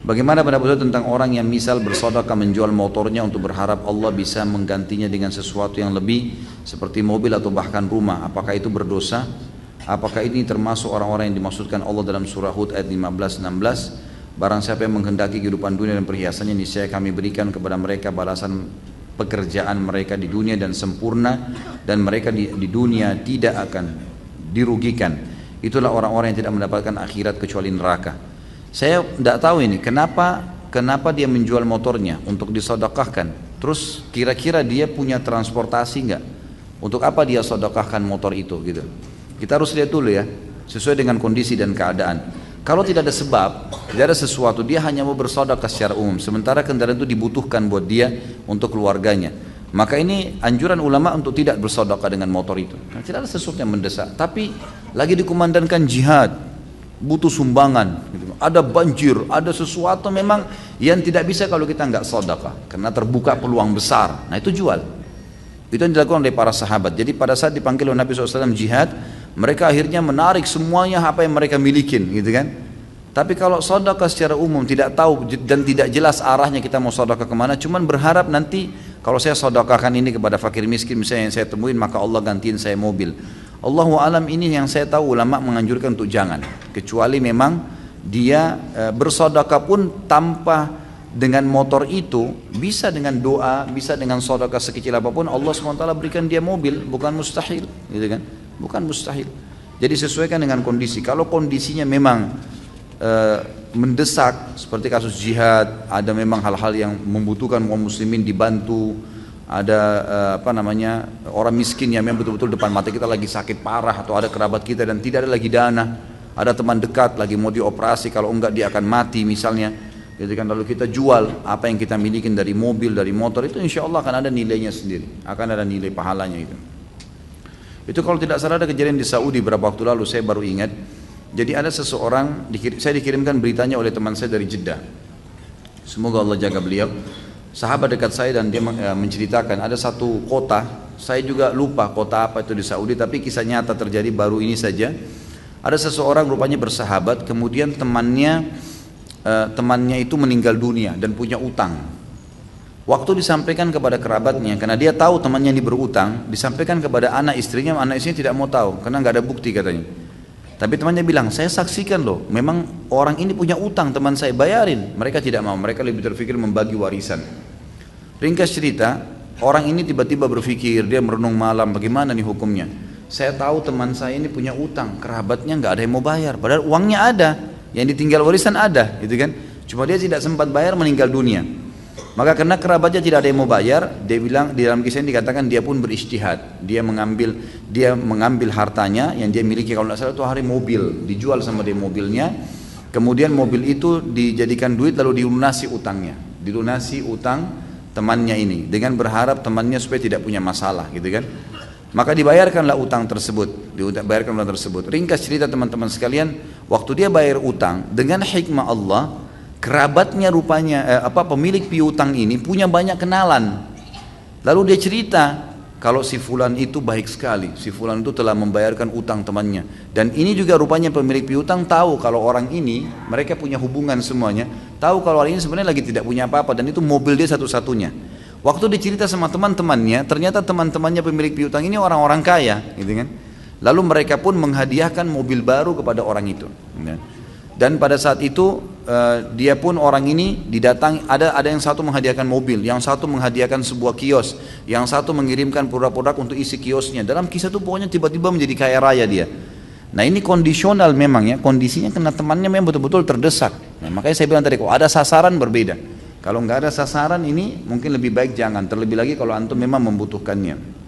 Bagaimana pendapat tentang orang yang misal bersedekah menjual motornya untuk berharap Allah bisa menggantinya dengan sesuatu yang lebih seperti mobil atau bahkan rumah? Apakah itu berdosa? Apakah ini termasuk orang-orang yang dimaksudkan Allah dalam surah Hud ayat 15-16? Barang siapa yang menghendaki kehidupan dunia dan perhiasannya, niscaya kami berikan kepada mereka balasan pekerjaan mereka di dunia dan sempurna, dan mereka di dunia tidak akan dirugikan. Itulah orang-orang yang tidak mendapatkan akhirat kecuali neraka. Saya tidak tahu ini kenapa dia menjual motornya untuk disedekahkan. Terus kira-kira dia punya transportasi enggak? Untuk apa dia sedekahkan motor itu gitu? Kita harus lihat dulu ya, sesuai dengan kondisi dan keadaan. Kalau tidak ada sebab, tidak ada sesuatu, dia hanya mau bersedekah secara umum, sementara kendaraan itu dibutuhkan buat dia untuk keluarganya. Maka ini anjuran ulama untuk tidak bersedekah dengan motor itu. Nah, tidak ada sesuatu yang mendesak. Tapi lagi dikumandangkan jihad, butuh sumbangan, gitu. Ada banjir, ada sesuatu memang yang tidak bisa kalau kita nggak sedekah, karena terbuka peluang besar. Nah itu jual. Itu yang dilakukan oleh para sahabat. Jadi pada saat dipanggil oleh Nabi SAW jihad, mereka akhirnya menarik semuanya apa yang mereka milikin, gitu kan. Tapi kalau sedekah secara umum tidak tahu dan tidak jelas arahnya kita mau sedekah kemana, cuman berharap nanti kalau saya sedekahkan ini kepada fakir miskin misalnya yang saya temuin, maka Allah gantiin saya mobil. Allahu alam, ini yang saya tahu ulama menganjurkan untuk jangan, kecuali memang dia bersedekah pun tanpa dengan motor itu, bisa dengan doa, bisa dengan sedekah sekecil apapun, Allah SWT berikan dia mobil, bukan mustahil, gitu kan? Bukan mustahil. Jadi sesuaikan dengan kondisi. Kalau kondisinya memang mendesak seperti kasus jihad, ada memang hal-hal yang membutuhkan kaum muslimin dibantu, ada orang miskin yang memang betul-betul depan mata kita lagi sakit parah, atau ada kerabat kita dan tidak ada lagi dana, ada teman dekat lagi mau dioperasi, kalau enggak dia akan mati misalnya, gitu kan. Lalu kita jual apa yang kita miliki dari mobil, dari motor, itu insya Allah akan ada nilainya sendiri, akan ada nilai pahalanya itu. Itu kalau tidak salah ada kejadian di Saudi beberapa waktu lalu, saya baru ingat. Jadi ada seseorang, saya dikirimkan beritanya oleh teman saya dari Jeddah, semoga Allah jaga beliau, sahabat dekat saya, dan dia menceritakan ada satu kota, saya juga lupa kota apa itu di Saudi, tapi kisah nyata terjadi baru ini saja. Ada seseorang rupanya bersahabat, kemudian temannya itu meninggal dunia dan punya utang. Waktu disampaikan kepada kerabatnya, karena dia tahu temannya ini berutang, disampaikan kepada anak istrinya tidak mau tahu karena nggak ada bukti katanya. Tapi temannya bilang, saya saksikan loh, memang orang ini punya utang, teman saya bayarin. Mereka tidak mau, mereka lebih terpikir membagi warisan. Ringkas cerita, orang ini tiba-tiba berpikir, dia merenung malam, bagaimana nih hukumnya? Saya tahu teman saya ini punya utang, kerabatnya nggak ada yang mau bayar, padahal uangnya ada, yang ditinggal warisan ada, gitu kan? Cuma dia tidak sempat bayar, meninggal dunia. Maka karena kerabatnya tidak ada yang mau bayar, dia bilang, di dalam kisah ini dikatakan dia pun berijtihad, dia mengambil hartanya yang dia miliki, kalau tidak salah itu hari mobil, dijual sama dia mobilnya, kemudian mobil itu dijadikan duit lalu dilunasi utangnya, dilunasi utang temannya ini dengan berharap temannya supaya tidak punya masalah, gitu kan. Maka dibayarkanlah utang tersebut, Ringkas cerita teman-teman sekalian, waktu dia bayar utang dengan hikmah Allah, kerabatnya rupanya pemilik piutang ini punya banyak kenalan. Lalu dia cerita kalau si fulan itu baik sekali, si fulan itu telah membayarkan utang temannya, dan ini juga rupanya pemilik piutang tahu kalau orang ini, mereka punya hubungan semuanya, tahu kalau orang ini sebenarnya lagi tidak punya apa-apa, dan itu mobil dia satu-satunya. Waktu dicerita sama teman-temannya, ternyata teman-temannya pemilik piutang ini orang-orang kaya, gitu kan. Lalu mereka pun menghadiahkan mobil baru kepada orang itu, gitu. Dan pada saat itu dia pun orang ini didatangi, ada yang satu menghadiahkan mobil, yang satu menghadiahkan sebuah kios, yang satu mengirimkan produk-produk untuk isi kiosnya. Dalam kisah itu pokoknya tiba-tiba menjadi kaya raya dia. Nah ini kondisional memang ya, kondisinya karena temannya memang betul-betul terdesak. Nah, makanya saya bilang tadi, kalau ada sasaran berbeda. Kalau nggak ada sasaran ini mungkin lebih baik jangan, terlebih lagi kalau antum memang membutuhkannya.